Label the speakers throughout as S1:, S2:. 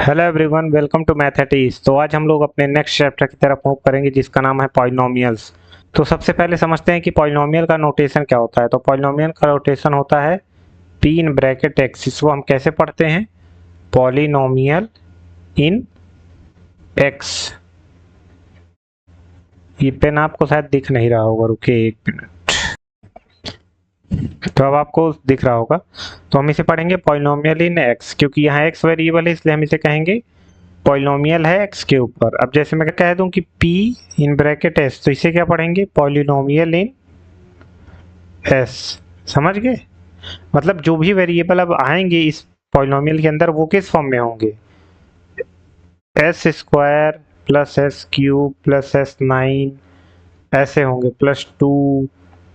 S1: Hello everyone, welcome to mathematics. तो आज हम लोग अपने नेक्स्ट चैप्टर की तरफ मूव करेंगे जिसका नाम है पॉलिनोमियल्स। तो सबसे पहले समझते हैं कि पॉलिनोमियल का नोटेशन क्या होता है। तो पॉलिनोमियल का नोटेशन होता है पी इन ब्रैकेट एक्स। इसको हम कैसे पढ़ते हैं? पॉलिनोमियल इन एक्स। ये पेन आपको शायद दिख नहीं रहा होगा, रुकिए एक मिनट। तो अब आपको दिख रहा होगा। तो हम इसे पढ़ेंगे पॉलिनोमियल इन एक्स, क्योंकि यहाँ एक्स वेरिएबल है इसलिए हम इसे कहेंगे पॉलिनोमियल है एक्स के ऊपर। अब जैसे मैं कह दूं कि p इन ब्रैकेट s, तो इसे क्या पढ़ेंगे? पॉलिनोमियल इन s। समझ गए? मतलब जो भी वेरिएबल अब आएंगे इस पॉलिनोमियल के अंदर वो किस फॉर्म में होंगे? S square plus S cube plus S nine, ऐसे होंगे, plus two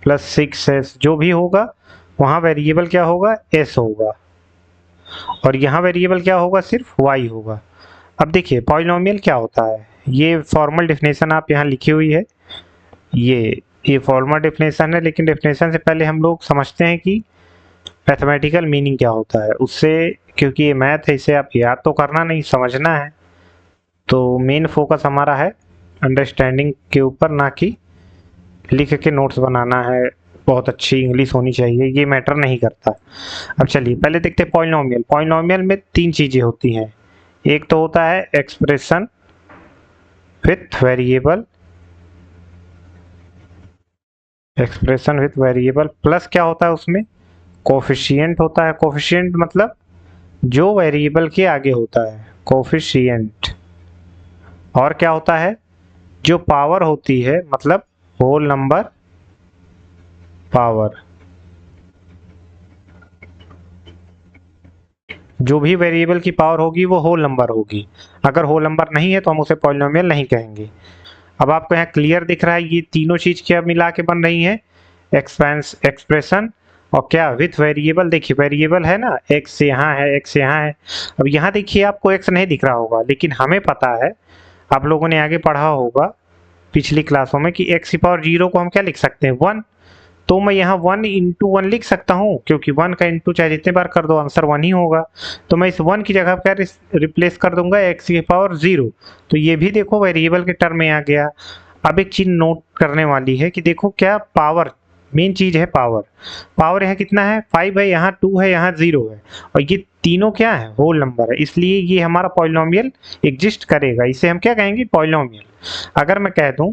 S1: plus six S. जो भी होगा वहाँ वेरिएबल क्या होगा? s होगा। और यहाँ वेरिएबल क्या होगा? सिर्फ y होगा। अब देखिए पॉलिनोमियल क्या होता है। ये फॉर्मल डेफिनेशन आप यहाँ लिखी हुई है। ये फॉर्मल डेफिनेशन है, लेकिन डेफिनेशन से पहले हम लोग समझते हैं कि मैथमेटिकल मीनिंग क्या होता है उससे, क्योंकि ये मैथ है, इसे आप याद तो करना नहीं, समझना है। तो मेन फोकस हमारा है अंडरस्टैंडिंग के ऊपर, ना कि लिख के नोट्स बनाना है। बहुत अच्छी इंग्लिश होनी चाहिए, ये मैटर नहीं करता। अब चलिए पहले देखते हैं पॉलिनोमियल। पॉलिनोमियल में तीन चीज़ें होती हैं। एक तो होता है expression with variable, expression with variable plus क्या होता है उसमें? कोफिशिएंट होता है। कोफिशिएंट मतलब जो वेरिएबल के आगे होता है, कोफिशिएंट। और क्या होता है? जो पावर होती है, मतलब होल नंबर पावर। जो भी वेरिएबल की पावर होगी वो होल नंबर होगी। अगर होल नंबर नहीं है तो हम उसे पॉलिनोमियल नहीं कहेंगे। अब आपको यहाँ क्लियर दिख रहा है ये तीनों चीज क्या मिला के बन रही है? एक्सप्रेशन और क्या? With variable. देखिए वेरिएबल है ना, एक्स यहाँ है, एक्स यहाँ है। अब यहाँ देखिए आपको एक्स नहीं दिख रहा होगा, लेकिन हमें पता है, आप लोगों ने आगे पढ़ा होगा पिछली क्लासों में, कि एक्स की पावर जीरो को हम क्या लिख सकते हैं? वन। तो मैं यहाँ वन इंटू वन लिख सकता हूँ, क्योंकि वन का इंटू चाहे जितने बार कर दो आंसर वन ही होगा। तो मैं इस वन की जगह क्या रिप्लेस कर दूंगा? एक्स की पावर जीरो। तो ये भी देखो वेरिएबल के टर्म में आ गया। अब एक चीज नोट करने वाली है कि देखो क्या पावर, मेन चीज है पावर। पावर यहाँ कितना है? 5 है, यहाँ 2 है, यहाँ 0 है। और ये तीनों क्या है? होल नंबर है, इसलिए ये हमारा पॉलिनोमियल एग्जिस्ट करेगा। इसे हम क्या कहेंगे? पॉलिनोमियल। अगर मैं कह दूं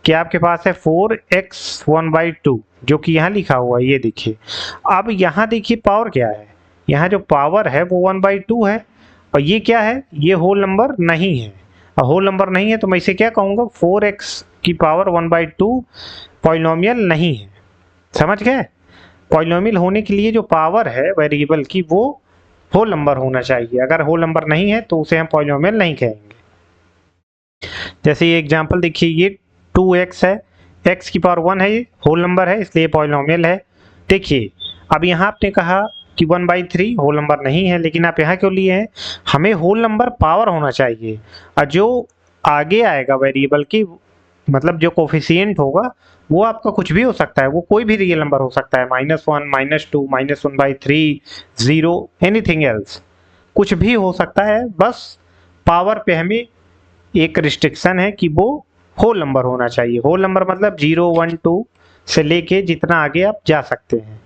S1: कि आपके पास है 4x1/2, जो कि यहाँ लिखा हुआ है, ये देखिए। अब यहाँ देखिए पावर क्या है? यहाँ जो पावर है वो 1/2 है। और ये क्या है? ये होल नंबर नहीं है। और होल नंबर नहीं है तो मैं इसे क्या कहूँगा? 4x की पावर 1/2 पॉलिनोमियल नहीं है। समझ गए? पॉलिनोमियल होने के लिए जो पावर है वेरिएबल की वो होल नंबर होना चाहिए। अगर होल नंबर नहीं है तो उसे हम पॉलिनोमियल नहीं कहेंगे। जैसे ये एग्जांपल देखिए, ये 2x है, x की पावर 1 है, ये होल नंबर है इसलिए पॉलिनोमियल है। देखिए अब यहाँ आपने कहा कि 1/3 होल नंबर नहीं है, लेकिन आप यहाँ क्यों लिए हैं? हमें होल नंबर पावर होना चाहिए। और जो आगे आएगा वेरिएबल की, मतलब जो कोफिशिएंट होगा, वो आपका कुछ भी हो सकता है, वो कोई भी रियल नंबर हो सकता है, -1 -2 -1/3 0, एनीथिंग एल्स, कुछ भी हो सकता है। बस पावर पे हमें एक रिस्ट्रिक्शन है कि वो होल नंबर होना चाहिए। होल नंबर मतलब 0 1 2 से लेके जितना आगे आप जा सकते हैं।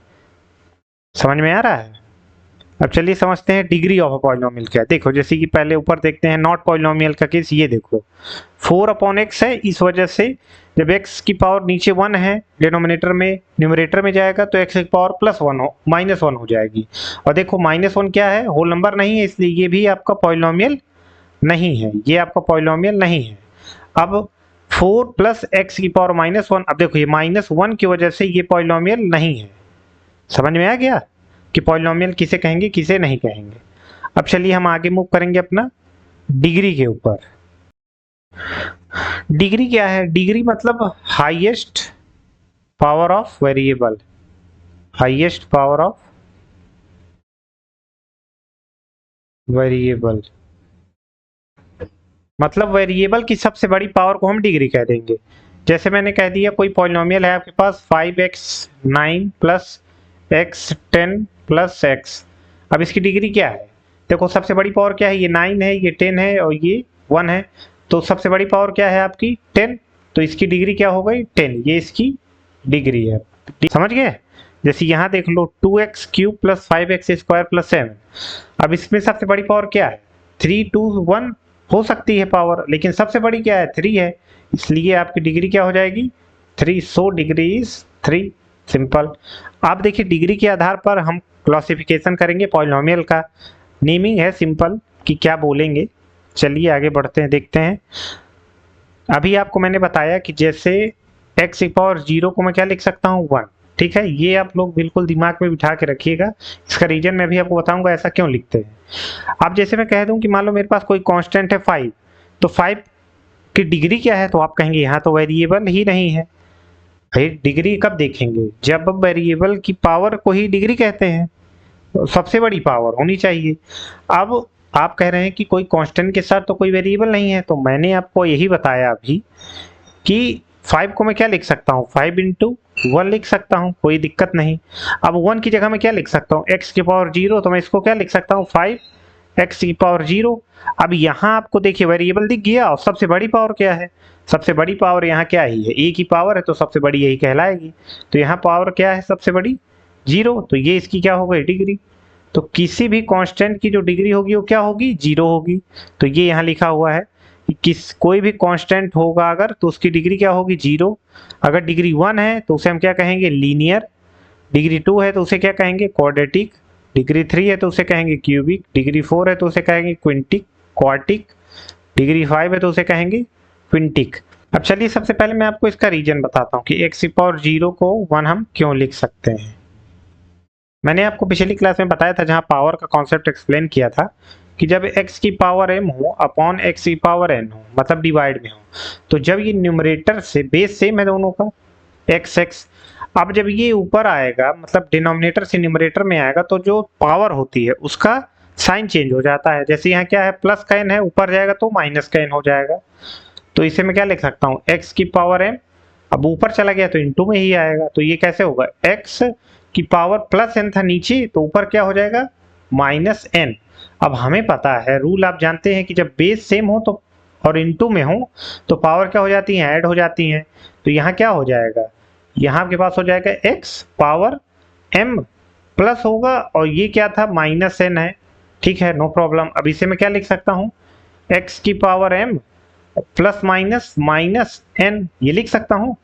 S1: समझ में आ रहा है? अब चलिए समझते हैं डिग्री ऑफ अ पॉलिनोमियल क्या है। देखो जैसे कि पहले ऊपर देखते हैं नॉट पॉलिनोमियल का केस। ये देखो 4/x है, इस वजह से जब x की पावर नीचे 1 है डिनोमिनेटर में, न्यूमरेटर में जाएगा तो x की पावर +1 हो -1 हो जाएगी। और देखो -1 क्या है? होल नंबर नहीं है, इसलिए ये भी आपका पॉलिनोमियल नहीं है, ये आपका पॉलिनोमियल नहीं है। अब 4 + x की पावर -1, अब देखो ये -1 की वजह से ये पॉलिनोमियल नहीं है। समझ में आ गया कि पॉलिनोमियल किसे कहेंगे, किसे नहीं कहेंगे। अब चलिए हम आगे मूव करेंगे अपना डिग्री के ऊपर। डिग्री क्या है? डिग्री मतलब highest power of variable, highest power of variable. मतलब वेरिएबल की सबसे बड़ी पावर को हम डिग्री कह देंगे। जैसे मैंने कह दिया कोई पॉलिनोमियल है आपके पास 5x9 + x10 + x। अब इसकी डिग्री क्या है? देखो सबसे बड़ी पावर क्या है, ये 9 है, ये 10 है और ये 1 है, तो सबसे बड़ी पावर क्या है आपकी 10, तो इसकी डिग्री क्या हो गई 10, ये इसकी डिग्री है। समझ गए? जैसे यहाँ देख लो 2x cube plus 5x square plus 7, अब इसमें सबसे बड़ी पावर क्या है 3 2 1 हो सकती है पावर, लेकिन सबसे बड़ी क्या है 3 है, इसलिए आपकी डिग्री क्या हो जाएगी 3, सो डिग्री इज 3, सिंपल। आप देखिए डिग्री के आधार पर हम क्लासिफिकेशन करेंगे पॉलिनोमियल का, नेमिंग है सिंपल कि क्या बोलेंगे। चलिए आगे बढ़ते हैं, देखते हैं। अभी आपको मैंने बताया कि जैसे x की पावर 0 को मैं क्या लिख सकता हूँ 1, ठीक है, ये आप लोग बिल्कुल दिमाग में बिठा के रखिएगा, इसका रीजन मैं भी आपको बताऊंगा ऐसा क्यों लिखते हैं। अब जैसे मैं कह दूं कि मान लो मेरे पास कोई कांस्टेंट है 5, तो 5 की डिग्री क्या है, तो आप कहेंगे यहाँ तो वेरिएबल ही नहीं है। भाई डिग्री कब देखेंगे, जब वेरिएबल की पावर को ही डिग्री कहते हैं, तो सबसे बड़ी पावर होनी चाहिए। अब आप कह रहे हैं कि कोई कांस्टेंट के साथ तो कोई वेरिएबल नहीं है, तो मैंने आपको यही बताया अभी कि 5 को मैं क्या लिख सकता हूँ 5 इंटू 1 लिख सकता हूँ, कोई दिक्कत नहीं। अब 1 की जगह मैं क्या लिख सकता हूँ x की पावर 0, तो मैं इसको क्या लिख सकता हूँ 5x की पावर 0। अब यहाँ आपको देखिए वेरिएबल दिख गया, और सबसे बड़ी पावर क्या है, सबसे बड़ी पावर यहाँ क्या ही है a की पावर है, तो सबसे बड़ी यही कहलाएगी, तो यहाँ पावर क्या है सबसे बड़ी 0, तो ये इसकी क्या हो गई डिग्री। तो किसी भी कांस्टेंट की जो डिग्री होगी वो क्या होगी 0 होगी, तो ये यहाँ लिखा हुआ है कि कोई भी कांस्टेंट होगा अगर तो उसकी डिग्री क्या होगी 0। अगर डिग्री 1 है तो उसे हम क्या कहेंगे लीनियर, डिग्री 2 है तो उसे क्या कहेंगे क्वाड्रेटिक, डिग्री 3 है तो उसे कहेंगे क्यूबिक, डिग्री 4 है तो उसे कहेंगे क्विंटिक क्वार्टिक, डिग्री 5 है तो उसे कहेंगे क्विंटिक। अब चलिए सबसे पहले मैं आपको इसका रीजन बताता हूँ कि x की पावर 0 को 1 हम क्यों लिख सकते हैं। मैंने आपको पिछली क्लास में बताया था जहाँ पावर का कॉन्सेप्ट एक्सप्लेन किया था कि जब x की पावर m हो अपॉन x की पावर n हो, मतलब डिवाइड में हो, तो जब ये न्यूमरेटर से बेस सेम है दोनों का x, अब जब ये ऊपर आएगा मतलब डिनोमिनेटर से न्यूमरेटर में आएगा, तो जो पावर होती है उसका साइन चेंज हो जाता है। जैसे यहाँ क्या है प्लस का n है, ऊपर जाएगा तो माइनस का n हो जाएगा, तो इसे मैं क्या लिख सकता हूँ x की पावर m, अब ऊपर चला गया तो इंटू में ही आएगा, तो ये कैसे होगा x की पावर प्लस n था नीचे, तो ऊपर क्या हो जाएगा माइनस n। अब हमें पता है रूल आप जानते हैं कि जब बेस सेम हो तो और इनटू में हो तो पावर क्या हो जाती है ऐड हो जाती हैं, तो यहाँ क्या हो जाएगा, यहाँ आपके पास हो जाएगा x पावर m प्लस होगा और ये क्या था माइनस n है, ठीक है नो प्रॉब्लम। अब इसे मैं क्या लिख सकता हूँ x की power m plus minus minus n, ये लिख सकता हूँ,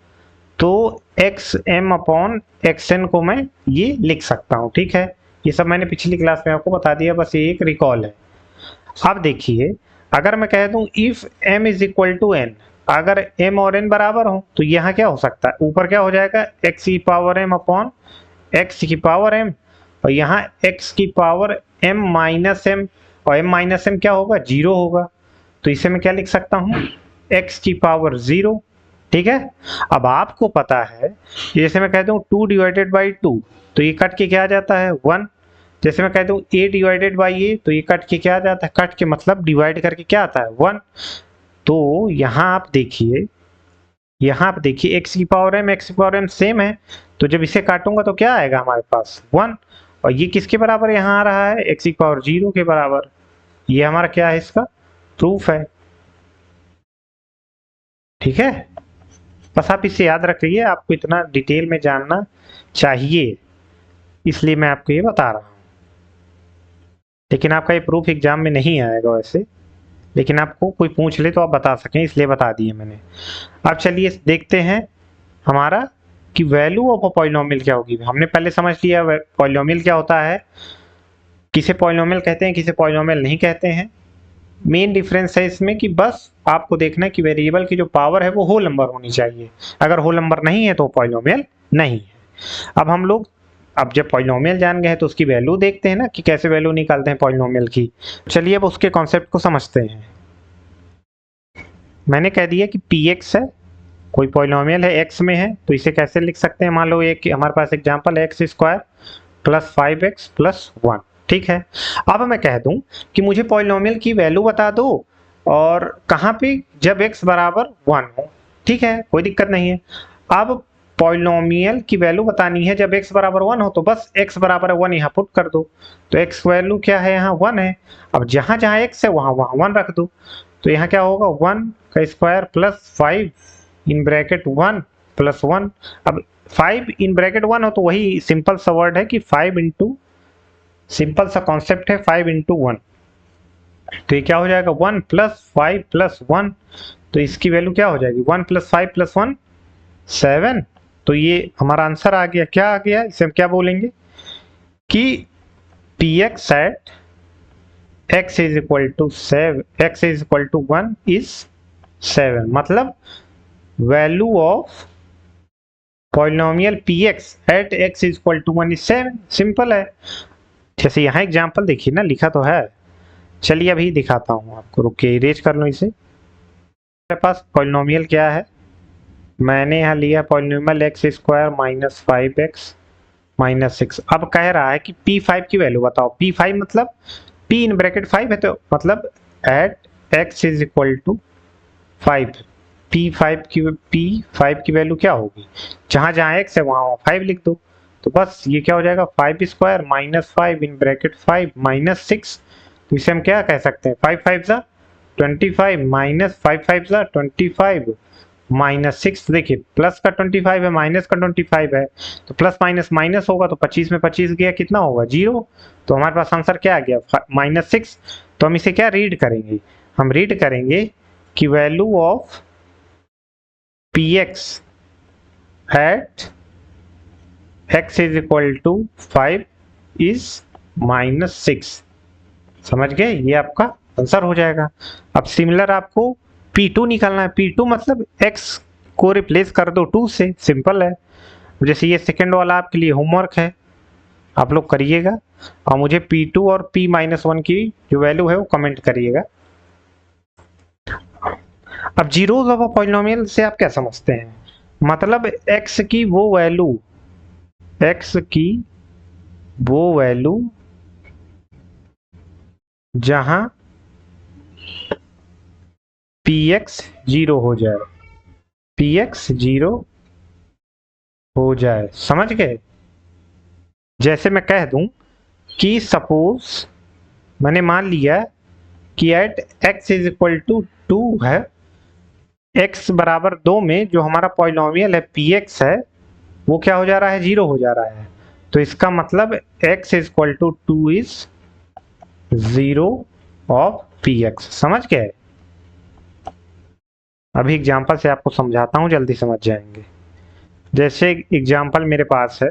S1: तो x m upon x n को मैं ये लिख सकता हूँ, ठीक है। ये सब मैंने पिछली क्लास में आपको बता दिया, बस ये एक रिकॉल है। अब देखिए अगर मैं कह दूं इफ m is equal to n, अगर m और n बराबर हो तो यहाँ क्या हो सकता है, ऊपर क्या हो जाएगा x की पावर m अपॉन x की पावर m, और यहाँ x की पावर m माइनस m, और m माइनस m क्या होगा 0 होगा, तो इसे मैं क्या लिख सकता हूँ x की पावर 0, ठीक है। अब आपको पता है जैसे मैं कहता हूँ 2 डिवाइडेड बाई 2, तो ये कट के क्या आ जाता है 1, जैसे मैं कहता हूँ a डिवाइडेड बाई a, तो ये कट के क्या आ जाता है, कट के मतलब डिवाइड करके क्या आता है 1। तो यहाँ आप देखिए x की पावर m x की पावर m सेम है, तो जब इसे काटूंगा तो क्या आएगा हमारे पास 1, और ये किसके बराबर यहाँ आ रहा है x की पावर 0 के बराबर, ये हमारा क्या है इसका प्रूफ है, ठीक है। बस आप इसे याद रखिए, आपको इतना डिटेल में जानना चाहिए इसलिए मैं आपको ये बता रहा हूँ, लेकिन आपका ये प्रूफ एग्जाम में नहीं आएगा वैसे, लेकिन आपको कोई पूछ ले तो आप बता सकें इसलिए बता दिए मैंने। अब चलिए देखते हैं हमारा कि वैल्यू ऑफ अ पॉलिनोमियल क्या होगी। हमने पहले समझ लिया पॉलिनोमियल क्या होता है, किसे पॉलिनोमियल कहते हैं किसे पॉलिनोमियल नहीं कहते हैं। मेन डिफरेंस है इसमें कि बस आपको देखना है कि वेरिएबल की जो पावर है वो होल नंबर होनी चाहिए, अगर होल नंबर नहीं है तो पॉलिनोमियल नहीं है। अब हम लोग जब पॉलिनोमियल जान गए तो उसकी वैल्यू देखते हैं ना कि कैसे वैल्यू निकालते हैं पॉलिनोमियल की। चलिए अब उसके कॉन्सेप्ट को समझते हैं। मैंने कह दिया कि px है, कोई पॉलिनोमियल है x में है, तो इसे कैसे लिख सकते हैं, मान लो एक हमारे पास एग्जांपल है x square plus 5x plus 1, ठीक है। अब मैं कह दूं कि मुझे पॉलिनोमियल की वैल्यू बता दो और कहाँ पे जब x बराबर 1 हो, ठीक है कोई दिक्कत नहीं है। अब पॉलिनोमियल की वैल्यू बतानी है जब x बराबर 1 हो, तो बस x बराबर 1 यहाँ पुट कर दो। तो x वैल्यू क्या है यहाँ 1 है। अब जहाँ जहाँ x है वहाँ वहाँ 1 रख दो। तो यहाँ क्या होगा 1 का square plus 5 in bracket 1 plus 1। अब 5 इन ब्रैकेट 1 हो तो वही सिंपल सा वर्ड है कि 5 इंटू, सिंपल सा कॉन्सेप्ट है 5 इंटू 1। तो ये क्या हो जाएगा 1 प्लस 5 प्लस 1। तो इसकी वैल्यू क्या हो जाएगी 1 प्लस 5 प्लस 1 7। तो ये हमारा आंसर आ गया। क्या आ गया, इसे हम क्या बोलेंगे कि px at x is equal to 7, x is equal to 1 is 7। मतलब value of polynomial px at x is equal to 1 is 7। Simple है। जैसे यहाँ एग्जाम्पल देखिए ना, लिखा तो है। चलिए अभी दिखाता हूँ आपको, रुकिए इरेज कर लो इसे। मेरे पास पॉलिनोमियल क्या है, मैंने यहाँ लिया polynomial x square minus 5x minus 6। अब कह रहा है कि P5 की वैल्यू बताओ। P5 मतलब P इन ब्रैकेट 5 है, तो मतलब at x is equal to 5। P5 की वैल्यू क्या होगी, जहाँ जहाँ x है वहाँ 5 लिख दो। तो बस ये क्या हो जाएगा 5 square minus 5 in bracket 5 minus 6। तो इसे हम क्या कह सकते हैं 5 5 ज़ा 25 माइनस 5 5 ज़ा 25 माइनस 6। देखिए प्लस का 25 है माइनस का 25 है, तो प्लस माइनस माइनस होगा तो 25 में 25 गया कितना होगा 0। तो हमारे पास आंसर क्या आ गया माइनस 6। तो हम इसे क्या रीड करेंगे, हम रीड करेंगे कि value of px at x is equal to 5 is minus 6। समझ गए, ये आपका आंसर हो जाएगा। अब सिमिलर आपको P2 निकालना है। P2 मतलब x को रिप्लेस कर दो 2 से, सिंपल है। जैसे ये सेकंड वाला आपके लिए होमवर्क है, आप लोग करिएगा और मुझे P2 और P-1 की जो वैल्यू है वो कमेंट करिएगा। अब जीरोस ऑफ अ पॉलिनोमियल से आप क्या समझते हैं, मतलब x की वो वैल्यू जहां px 0 हो जाए, px 0 हो जाए। समझ गए। जैसे मैं कह दूं कि सपोज मैंने मान लिया कि at x is equal to 2 है, x बराबर 2 में जो हमारा पॉलिनोमियल है px है वो क्या हो जा रहा है 0 हो जा रहा है। तो इसका मतलब x is equal to 2 is 0 of px। समझ गए। अभी एग्जाम्पल से आपको समझाता हूं, जल्दी समझ जाएंगे। जैसे एग्जाम्पल मेरे पास है,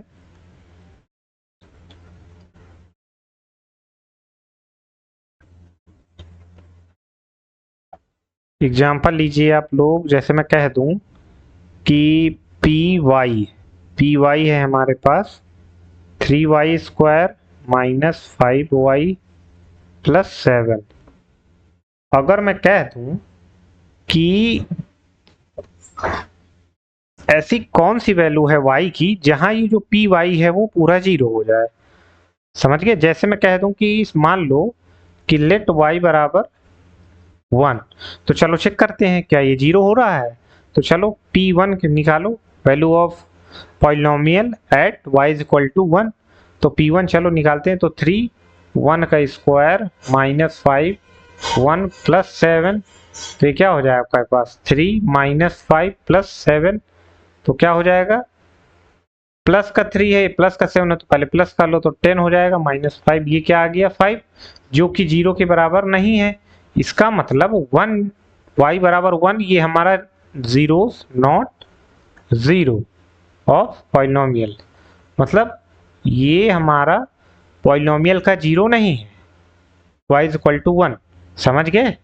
S1: एग्जाम्पल लीजिए आप लोग। जैसे मैं कह दूं कि पी वाई है हमारे पास 3y square minus 5y plus 7। अगर मैं कह दूं कि ऐसी कौन सी वैल्यू है y की जहां ये जो पी वाई है वो पूरा 0 हो जाए। समझ गए। जैसे मैं कह दूं कि मान लो कि लेट y बराबर 1, तो चलो चेक करते हैं क्या ये 0 हो रहा है। तो चलो P1 निकालो, value of polynomial at y is equal to 1। तो P1 चलो निकालते हैं। तो 3 1 का स्क्वायर माइनस 5 1 प्लस 7। तो ये क्या हो जाएगा आपके पास 3 माइनस 5 प्लस 7। तो क्या हो जाएगा, प्लस का 3 है प्लस का 7 है तो पहले प्लस कर लो तो 10 हो जाएगा माइनस 5। ये क्या आ गया 5, जो कि 0 के बराबर नहीं है। इसका मतलब 1 y बराबर 1 ये हमारा जीरोस नॉट 0 ऑफ पॉलिनोमियल, मतलब ये हमारा पॉलिनोमियल का 0 नहीं है, y इज इक्वल टू 1। समझ गए।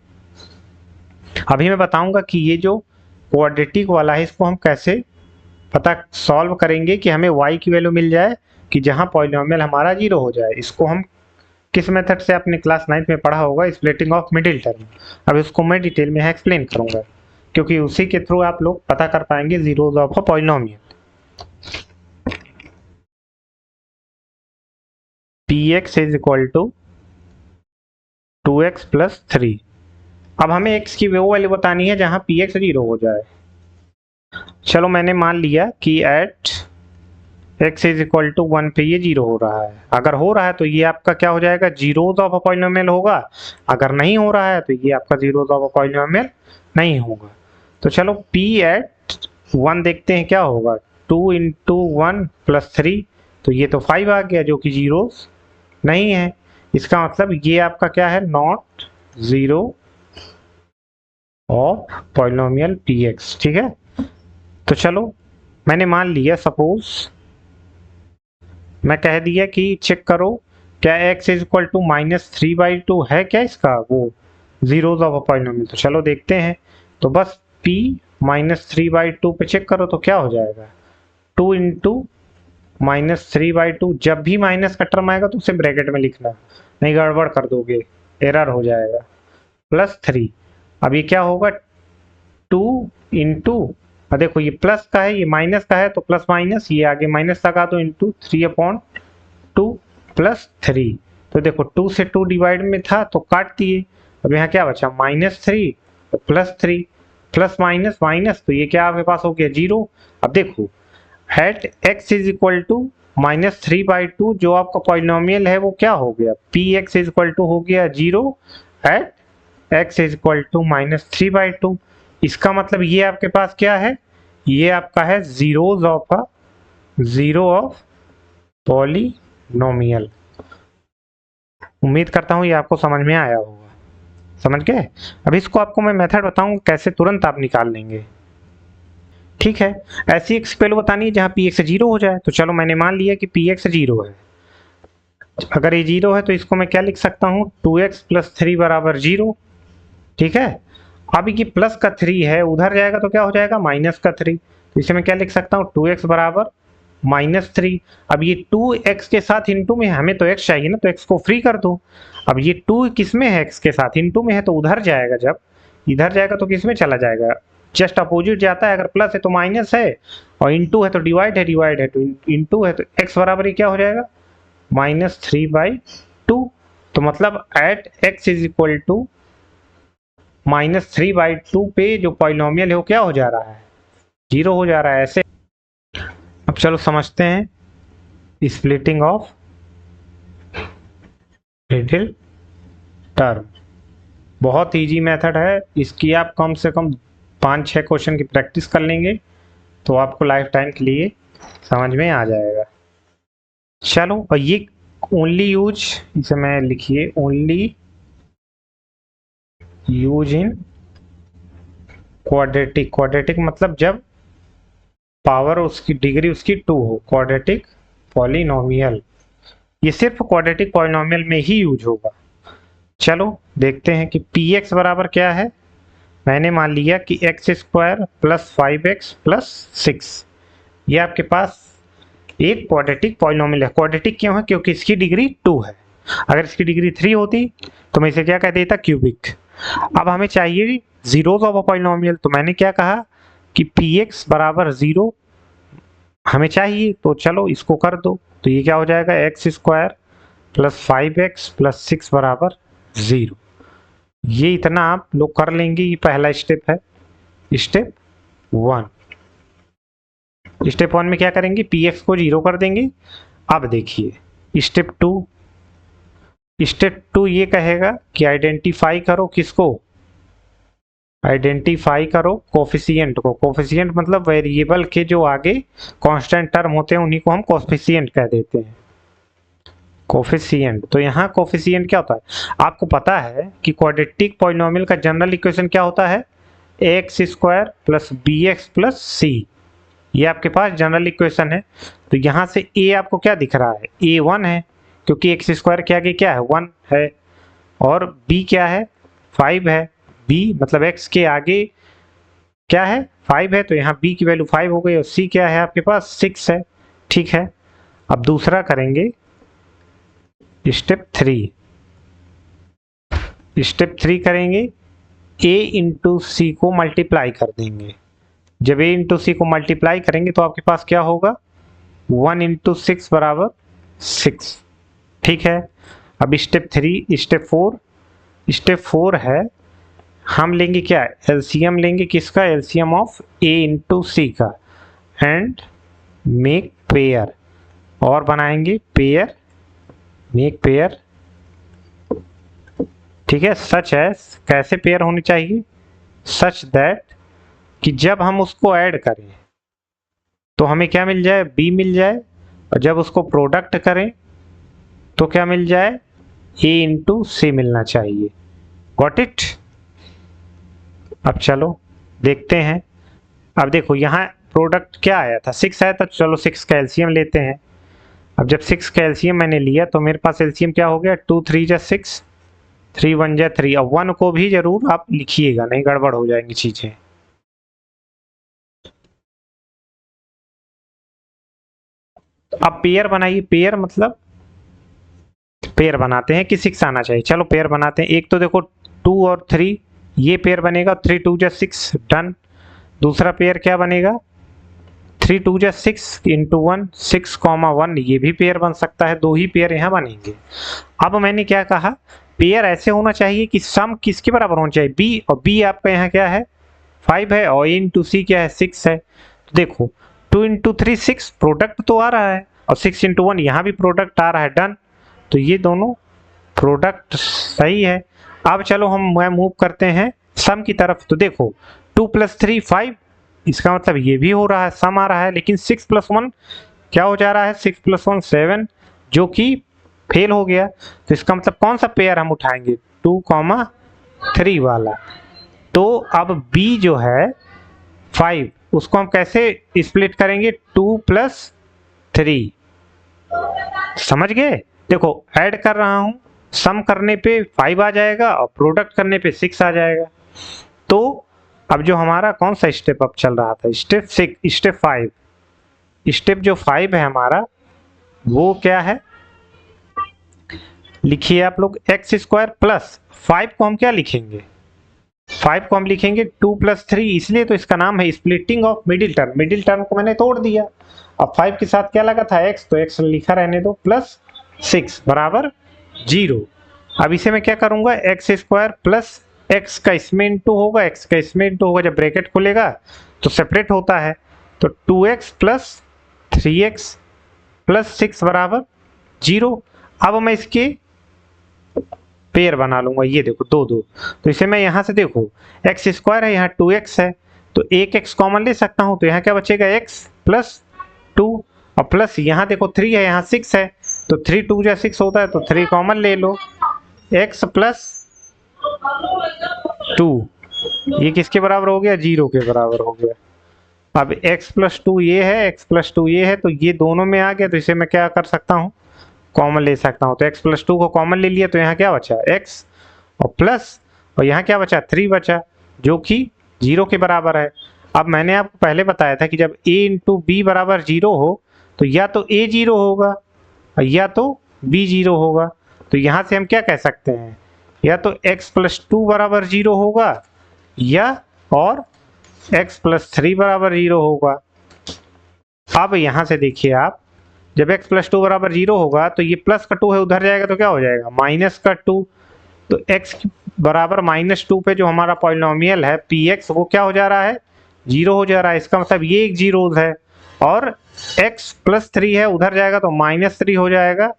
S1: अभी मैं बताऊंगा कि ये जो क्वाड्रेटिक वाला है इसको हम कैसे पता सॉल्व करेंगे कि हमें y की वैल्यू मिल जाए कि जहां पॉलिनोमियल हमारा 0 हो जाए। इसको हम किस मेथड से आपने क्लास 9th में पढ़ा होगा, स्प्लिटिंग ऑफ मिडिल टर्म। अब इसको मैं डिटेल में एक्सप्लेन करूंगा क्योंकि उसी के थ्रू आप लोग पता कर पाएंगे zeros of a polynomial. px is equal to 2x plus 3। अब हमें x की वो वैल्यू बतानी है जहां px 0 हो जाए। चलो मैंने मान लिया कि at x is equal to 1 पे ये 0 हो रहा है। अगर हो रहा है तो ये आपका क्या हो जाएगा, जीरोज ऑफ अ पॉलिनोमियल होगा। अगर नहीं हो रहा है तो ये आपका जीरोज ऑफ अ पॉलिनोमियल नहीं होगा। तो चलो p एट 1 देखते हैं क्या होगा, 2 इंटू 1 प्लस 3, तो ये तो 5 आ गया जो कि जीरोज नहीं है। इसका मतलब ये आपका क्या है, not zero of polynomial px। ठीक है, तो चलो मैंने मान लिया, सपोज मैं कह दिया कि चेक करो क्या x इज इक्वल टू -3/2 है क्या इसका वो जीरोज ऑफ अ पॉलिनोमियल। तो चलो देखते हैं। तो बस p -3/2 पे चेक करो तो क्या हो जाएगा, 2 इंटू -3/2। जब भी माइनस का टर्म आएगा तो उसे ब्रैकेट में लिखना, नहीं गड़बड़ कर दोगे, एरर हो जाएगा। प्लस 3, अब ये क्या होगा, 2 इंटू, देखो ये प्लस का है ये माइनस का है, तो प्लस माइनस ये आगे माइनस लगा दो, इंटू 3/2 प्लस 3। तो देखो 2 से 2 डिवाइड में था तो काट दिए। अब यहाँ क्या बचा, -3 तो +3, प्लस माइनस माइनस, तो ये क्या आपके पास हो गया, 0। अब देखो at x is equal to -3/2 जो आपका पॉलिनोमियल है वो क्या हो गया, px इज इक्वल टू हो गया 0 at x is equal to -3/2। इसका मतलब ये आपके पास क्या है, ये आपका है जीरो ऑफ पॉलिनोमियल। उम्मीद करता हूँ ये आपको समझ में आया होगा, समझ गए। अब इसको आपको मैं मेथड बताऊँ कैसे तुरंत आप निकाल लेंगे। ठीक है, ऐसी एक स्पेल बतानी है जहाँ px 0 हो जाए। तो चलो मैंने मान लिया कि px 0 है। अगर ये 0 है तो इसको मैं क्या लिख सकता हूँ, 2x प्लस 3 बराबर 0। ठीक है, अब ये प्लस का 3 है, उधर जाएगा तो क्या हो जाएगा, माइनस का 3। तो इसे मैं क्या लिख सकता हूँ, 2x बराबर -3। अब ये 2x के साथ इनटू में, हमें तो x चाहिए ना, तो x को फ्री कर दो। अब ये 2 किस में है, x के साथ इनटू में है, तो उधर जाएगा, जब इधर जाएगा तो किस में चला जाएगा, जस्ट अपोजिट जाता है। अगर प्लस है तो माइनस है, और इनटू है तो डिवाइड है तो इनटू है, तो x बराबर क्या हो जाएगा, -3/2। तो मतलब at x is equal to -3/2 पे जो पॉलिनोमियल है वो क्या हो जा रहा है, 0 हो जा रहा है ऐसे। अब चलो समझते हैं स्प्लिटिंग ऑफ मिडिल टर्म। बहुत इजी मेथड है, इसकी आप कम से कम 5-6 क्वेश्चन की प्रैक्टिस कर लेंगे तो आपको लाइफ टाइम के लिए समझ में आ जाएगा। चलो, और ये ओनली यूज, इसे मैं लिखिए, only use in quadratic. Quadratic मतलब जब पावर उसकी डिग्री उसकी 2 हो, क्वाड्रेटिक पॉलिनोमियल। ये सिर्फ क्वाड्रेटिक पॉलिनोमियल में ही यूज होगा। चलो देखते हैं कि px बराबर क्या है। मैंने मान लिया कि x² प्लस 5x प्लस 6, ये आपके पास एक क्वाड्रेटिक पॉलिनोमियल है। क्वाड्रेटिक क्यों है, क्योंकि इसकी डिग्री 2 है। अगर इसकी डिग्री 3 होती तो मैं इसे क्या कह देता, क्यूबिक। अब हमें चाहिए जीरोज ऑफ अ पॉलिनोमियल, तो मैंने क्या कहा कि px बराबर 0 हमें चाहिए, तो चलो इसको कर दो। तो ये क्या हो जाएगा, x² प्लस 5x प्लस 6 बराबर 0। ये इतना आप लोग कर लेंगे, ये पहला स्टेप है, स्टेप 1। स्टेप 1 में क्या करेंगे, px को 0 कर देंगे। अब देखिए स्टेप 2, स्टेप 2 ये कहेगा कि आइडेंटिफाई करो किसको, आइडेंटिफाई करो कोफिशिएंट को। कोफिशिएंट मतलब वेरिएबल के जो आगे कांस्टेंट टर्म होते हैं उन्हीं को हम कोफिशिएंट कह देते हैं, कोफिशिएंट। तो यहाँ कोफिशिएंट क्या होता है, आपको पता है कि क्वाड्रेटिक पॉलिनोमियल का जनरल इक्वेशन क्या होता है, x² plus bx plus c। ये आपके पास जनरल इक्वेशन है। तो यहाँ से a आपको क्या दिख रहा है, a 1 है, क्योंकि x² के आगे क्या है, 1 है, और b क्या है, 5 है। b मतलब x के आगे क्या है, 5 है, तो यहाँ b की वैल्यू 5 हो गई, और c क्या है आपके पास, 6 है। ठीक है, अब दूसरा करेंगे स्टेप 3। स्टेप 3 करेंगे, a इंटू सी को मल्टीप्लाई कर देंगे। जब a इंटू सी को मल्टीप्लाई करेंगे तो आपके पास क्या होगा, 1 इंटू 6 बराबर 6। ठीक है, अब स्टेप 3, स्टेप 4 है, हम लेंगे क्या, एलसीएम लेंगे किसका, एलसीएम ऑफ ए इंटू सी का, एंड मेक पेयर, और बनाएंगे पेयर, मेक पेयर, ठीक है, सच एज, कैसे पेयर होनी चाहिए, सच दैट कि जब हम उसको ऐड करें तो हमें क्या मिल जाए, बी मिल जाए, और जब उसको प्रोडक्ट करें तो क्या मिल जाए, ए इंटू सी मिलना चाहिए। Got it. अब चलो देखते हैं। अब देखो यहाँ प्रोडक्ट क्या आया था, 6 आया था, चलो 6 का एलसीएम लेते हैं। अब जब 6 का एलसीएम मैंने लिया तो मेरे पास एलसीएम क्या हो गया, 2 3 जा 6, 3 1 जा 3। अब 1 को भी जरूर आप लिखिएगा, नहीं गड़बड़ हो जाएंगी चीजें। अब पेयर बनाइए, पेयर मतलब पेयर बनाते हैं कि 6 आना चाहिए, चलो पेयर बनाते हैं। एक तो देखो 2 और 3, ये पेयर बनेगा, 3 2 जा 6, डन। दूसरा पेयर क्या बनेगा, 3 2 जा 6 इंटू 1, 6,1, ये भी पेयर बन सकता है, दो ही पेयर यहाँ बनेंगे। अब मैंने क्या कहा, पेयर ऐसे होना चाहिए कि सम किसके बराबर होना चाहिए, बी, और बी आपका यहाँ क्या है 5 है, और ए इंटू सी क्या है 6 है। तो देखो 2 इंटू 3 6, प्रोडक्ट तो आ रहा है, और 6 इंटू 1 यहाँ भी प्रोडक्ट आ रहा है, डन। तो ये दोनों प्रोडक्ट सही है। अब चलो हम मूव करते हैं सम की तरफ। तो देखो 2 + 3 5, इसका मतलब ये भी हो रहा है, सम आ रहा है, लेकिन 6 + 1 क्या हो जा रहा है, 6 + 1 7, जो कि फेल हो गया। तो इसका मतलब कौन सा पेयर हम उठाएंगे, 2,3 वाला। तो अब B जो है 5, उसको हम कैसे स्प्लिट करेंगे, 2 + 3, समझ गए। देखो ऐड कर रहा हूं, सम करने पे 5 आ जाएगा और प्रोडक्ट करने पे 6 आ जाएगा। तो अब जो हमारा कौन सा स्टेप अब चल रहा था, स्टेप 5, स्टेप जो 5 है हमारा वो क्या है, लिखिए आप लोग, x² प्लस 5 को हम क्या लिखेंगे, 5 को हम लिखेंगे 2 + 3, इसलिए तो इसका नाम है splitting of middle term. Middle term को मैंने तोड़ दिया, अब 5 के साथ क्या लगा था x, तो x लिखा रहने दो, प्लस 6 बराबर 0। अब इसे मैं क्या करूंगा, x² प्लस x का इसमें इंटू होगा, x का इसमें इंटू होगा, जब ब्रैकेट खुलेगा तो सेपरेट होता है, तो 2x प्लस 3x प्लस 6 बराबर 0। अब मैं इसके पेयर बना लूंगा, ये देखो 2 2, तो इसे मैं यहाँ से देखो x² है, यहाँ 2x है, तो एक x कॉमन ले सकता हूँ, तो यहाँ क्या बचेगा x प्लस 2, और प्लस यहाँ देखो 3 है, यहाँ 6 है, तो 3 2 जा 6 होता है, तो 3 कॉमन ले लो, x प्लस 2, ये किसके बराबर हो गया, 0 के बराबर हो गया। अब x प्लस 2 ये है, x प्लस 2 ये है, तो ये दोनों में आ गया, तो इसे मैं क्या कर सकता हूँ, कॉमन ले सकता हूँ। तो x प्लस 2 को कॉमन ले लिया, तो यहाँ क्या बचा x, और प्लस, और यहाँ क्या बचा 3 बचा, जो कि 0 के बराबर है। अब मैंने आपको पहले बताया था कि जब a इंटू बी बराबर 0 हो, तो या तो a 0 होगा या तो b 0 होगा। तो यहाँ से हम क्या कह सकते हैं, या तो x प्लस 2 बराबर 0 होगा, या और x प्लस 3 बराबर 0 होगा। अब यहाँ से देखिए आप, जब x प्लस 2 बराबर 0 होगा, तो ये प्लस का 2 है, उधर जाएगा तो क्या हो जाएगा, माइनस का 2। तो x बराबर -2 पे जो हमारा पॉलिनोमियल है px, वो क्या हो जा रहा है, 0 हो जा रहा है। इसका मतलब ये एक जीरोज है, और x प्लस 3 है, उधर जाएगा तो -3 हो जाएगा,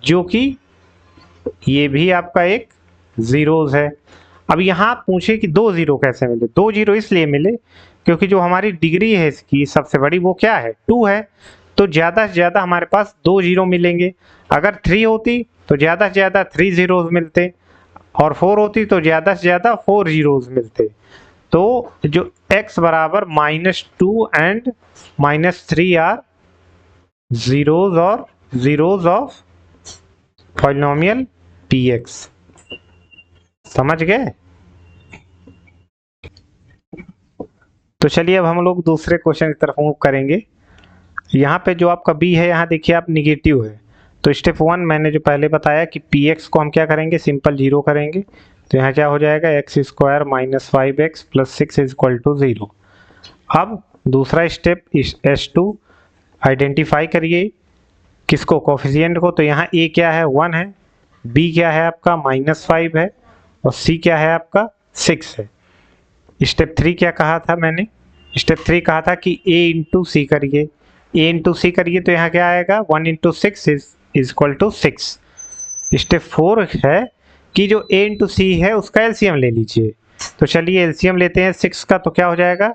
S1: जो कि ये भी आपका एक जीरोज है। अब यहाँ पूछे कि 2 0 कैसे मिले, 2 0 इसलिए मिले क्योंकि जो हमारी डिग्री है इसकी सबसे बड़ी वो क्या है, 2 है, तो ज़्यादा से ज़्यादा हमारे पास 2 0 मिलेंगे। अगर 3 होती तो ज़्यादा से ज़्यादा 3 0 मिलते, और 4 होती तो ज़्यादा से ज़्यादा 4 0 मिलते। तो जो x बराबर -2 एंड -3 आर जीरोज और जीरोज ऑफ पॉलिनोमियल px, समझ गए। तो चलिए अब हम लोग दूसरे क्वेश्चन की तरफ मूव करेंगे। यहाँ पे जो आपका b है, यहाँ देखिए आप निगेटिव है, तो स्टेप 1 मैंने जो पहले बताया कि px को हम क्या करेंगे, सिंपल 0 करेंगे। तो यहाँ क्या हो जाएगा, x² - 5x + 6 = 0। अब दूसरा स्टेप S2, आइडेंटिफाई करिए किसको, कोफिशिएंट को। तो यहाँ a क्या है, 1 है, b क्या है आपका -5 है, और c क्या है आपका 6 है। स्टेप 3 क्या कहा था मैंने? स्टेप 3 कहा था कि a इंटू सी करिए, a इंटू सी करिए तो यहाँ क्या आएगा 1 into 6 is equal to 6। Step 4 है कि जो a इंटू सी है उसका एलसीएम ले लीजिए। तो चलिए एलसीएम लेते हैं 6 का, तो क्या हो जाएगा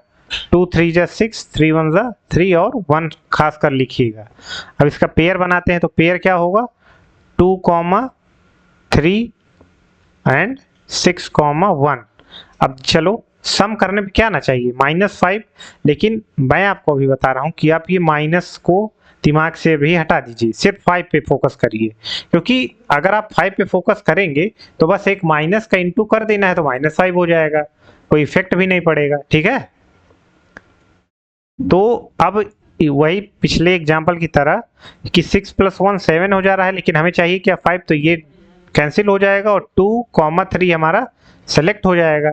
S1: 2 3 जा 6, 3 1 जा 3 और 1 खास कर लिखिएगा। अब इसका पेयर बनाते हैं तो पेयर क्या होगा 2, 3 एंड 6, 1। अब चलो सम करने पे क्या आना चाहिए -5, लेकिन मैं आपको अभी बता रहा हूँ कि आप ये माइनस को दिमाग से भी हटा दीजिए, सिर्फ 5 पे फोकस करिए, क्योंकि अगर आप 5 पे फोकस करेंगे तो बस एक माइनस का इंटू कर देना है तो -5 हो जाएगा, कोई इफेक्ट भी नहीं पड़ेगा। ठीक है, तो अब वही पिछले एग्जाम्पल की तरह कि 6 + 1 7 हो जा रहा है, लेकिन हमें चाहिए क्या 5, तो ये कैंसिल हो जाएगा और 2, 3 हमारा सेलेक्ट हो जाएगा।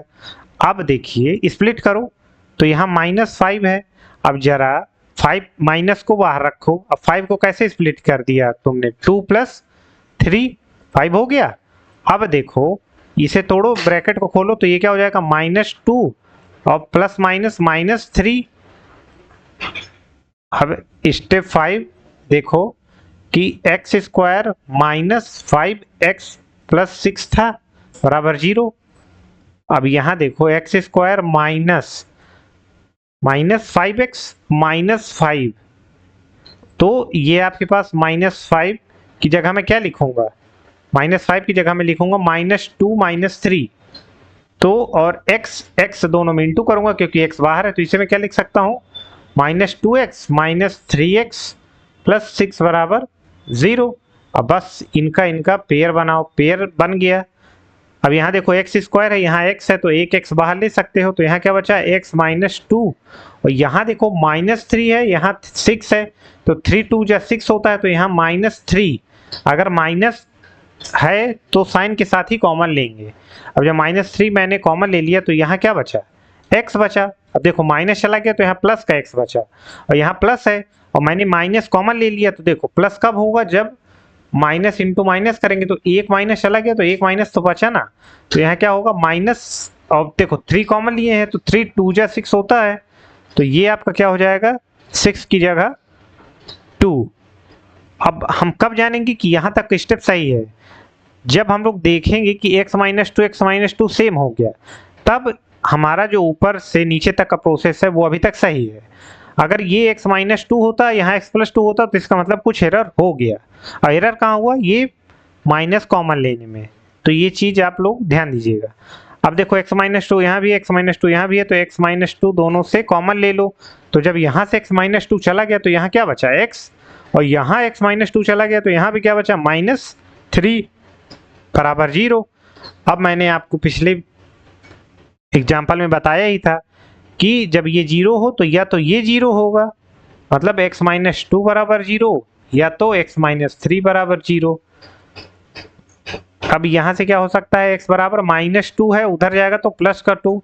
S1: अब देखिए स्प्लिट करो तो यहाँ -5 है। अब जरा 5 माइनस को बाहर रखो। अब 5 को कैसे स्प्लिट कर दिया तुमने 2 + 3 5 हो गया। अब देखो इसे तोड़ो, ब्रैकेट को खोलो तो ये क्या हो जाएगा -2 और प्लस माइनस -3। अब स्टेप 5 देखो कि x² -5x + 6 था बराबर 0। अब यहाँ देखो x² -5x -5, तो ये आपके पास -5 की जगह में क्या लिखूंगा, -5 की जगह में लिखूंगा -2 -3। तो और x दोनों में इंटू करूंगा क्योंकि x बाहर है, तो इसे मैं क्या लिख सकता हूँ -2x -3x + 6 बराबर 0। अब बस इनका पेयर बनाओ, पेयर बन गया। अब यहाँ देखो x² है, यहाँ x है, तो एक x बाहर ले सकते हो, तो यहाँ क्या बचा x -2 और यहाँ देखो -3 है, यहाँ 6 है, तो 3 2 जा 6 होता है, तो यहाँ -3। अगर माइनस है तो साइन के साथ ही कॉमन लेंगे। अब जब -3 मैंने कॉमन ले लिया तो यहाँ क्या बचा x बचा। अब देखो माइनस चला गया तो यहाँ प्लस का x बचा, और यहाँ प्लस है और मैंने माइनस कॉमन ले लिया, तो देखो प्लस कब होगा जब माइनस इंटू माइनस करेंगे, तो एक माइनस चला गया तो एक माइनस तो बचा ना, तो यहाँ क्या होगा माइनस। और देखो 3 कॉमन लिए हैं तो 3 2 जा 6 होता है, तो ये आपका क्या हो जाएगा 6 की जगह 2। अब हम कब जानेंगे कि यहाँ तक स्टेप सही है, जब हम लोग देखेंगे कि x - 2 सेम हो गया, तब हमारा जो ऊपर से नीचे तक का प्रोसेस है वो अभी तक सही है। अगर ये x - 2 होता, यहाँ x + 2 होता, तो इसका मतलब कुछ एरर हो गया। और एरर कहाँ हुआ, ये माइनस कॉमन लेने में, तो ये चीज़ आप लोग ध्यान दीजिएगा। अब देखो x - 2 यहाँ भी है, x - 2 यहाँ भी है, तो x - 2 दोनों से कॉमन ले लो। तो जब यहाँ से x - 2 चला गया तो यहाँ क्या बचा x, और यहाँ x - 2 चला गया तो यहाँ भी क्या बचा -3 बराबर 0। अब मैंने आपको पिछले एग्जाम्पल में बताया ही था कि जब ये 0 हो तो या तो ये 0 होगा, मतलब x - 2 बराबर 0, या तो x - 3 बराबर 0। अब यहाँ से क्या हो सकता है, x बराबर -2 है, उधर जाएगा तो प्लस का 2,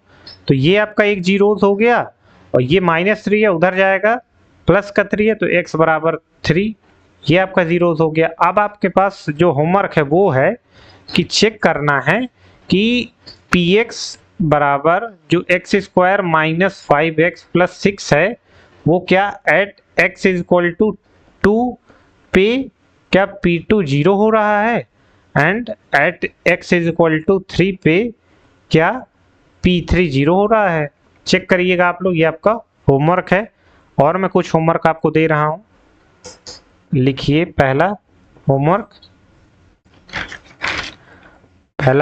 S1: तो ये आपका एक 0 हो गया, और ये -3 है, उधर जाएगा प्लस का 3 है, तो x बराबर 3, ये आपका 0 हो गया। अब आपके पास जो होमवर्क है वो है कि चेक करना है कि px बराबर जो x² -5x + 6 है वो क्या एट x = 2 पे क्या p2 0 हो रहा है, एंड एट x = 3 पे क्या p3 0 हो रहा है। चेक करिएगा आप लोग, ये आपका होमवर्क है। और मैं कुछ होमवर्क आपको दे रहा हूँ, लिखिए। पहला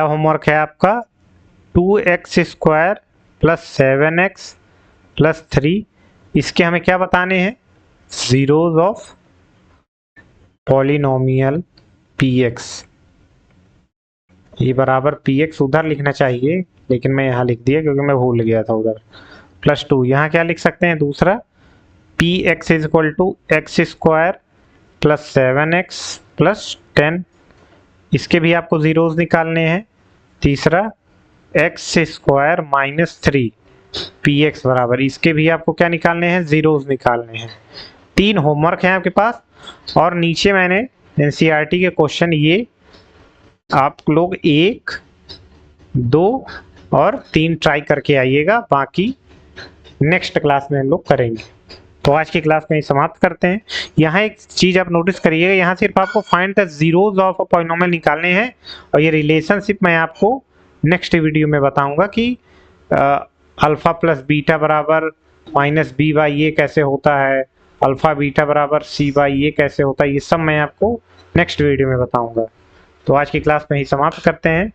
S1: होमवर्क है आपका 2x² + 7x + 3। इसके हमें क्या बताने हैं, जीरोज ऑफ पॉलिनोमियल px। ये बराबर px उधर लिखना चाहिए, लेकिन मैं यहाँ लिख दिया क्योंकि मैं भूल गया था उधर। +2 यहाँ क्या लिख सकते हैं, दूसरा px = x² + 7x + 10। इसके भी आपको जीरोज निकालने हैं। तीसरा x² -3 px बराबर, इसके भी आपको क्या निकालने हैं, जीरोज निकालने हैं। 3 होमवर्क हैं आपके पास, और नीचे मैंने NCERT के क्वेश्चन ये आप लोग 1, 2 और 3 ट्राई करके आइएगा, बाकी नेक्स्ट क्लास में हम लोग करेंगे। तो आज की क्लास में ही समाप्त करते हैं। यहाँ एक चीज आप नोटिस करिएगा, यहाँ सिर्फ आपको find the zeros of a polynomial निकालने हैं, और ये रिलेशनशिप मैं आपको नेक्स्ट वीडियो में बताऊंगा कि अल्फा प्लस बीटा बराबर माइनस बी बाई ए कैसे होता है, अल्फा बीटा बराबर सी बाई ए कैसे होता है, ये सब मैं आपको नेक्स्ट वीडियो में बताऊंगा। तो आज की क्लास में ही समाप्त करते हैं।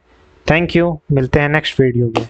S1: थैंक यू, मिलते हैं नेक्स्ट वीडियो में।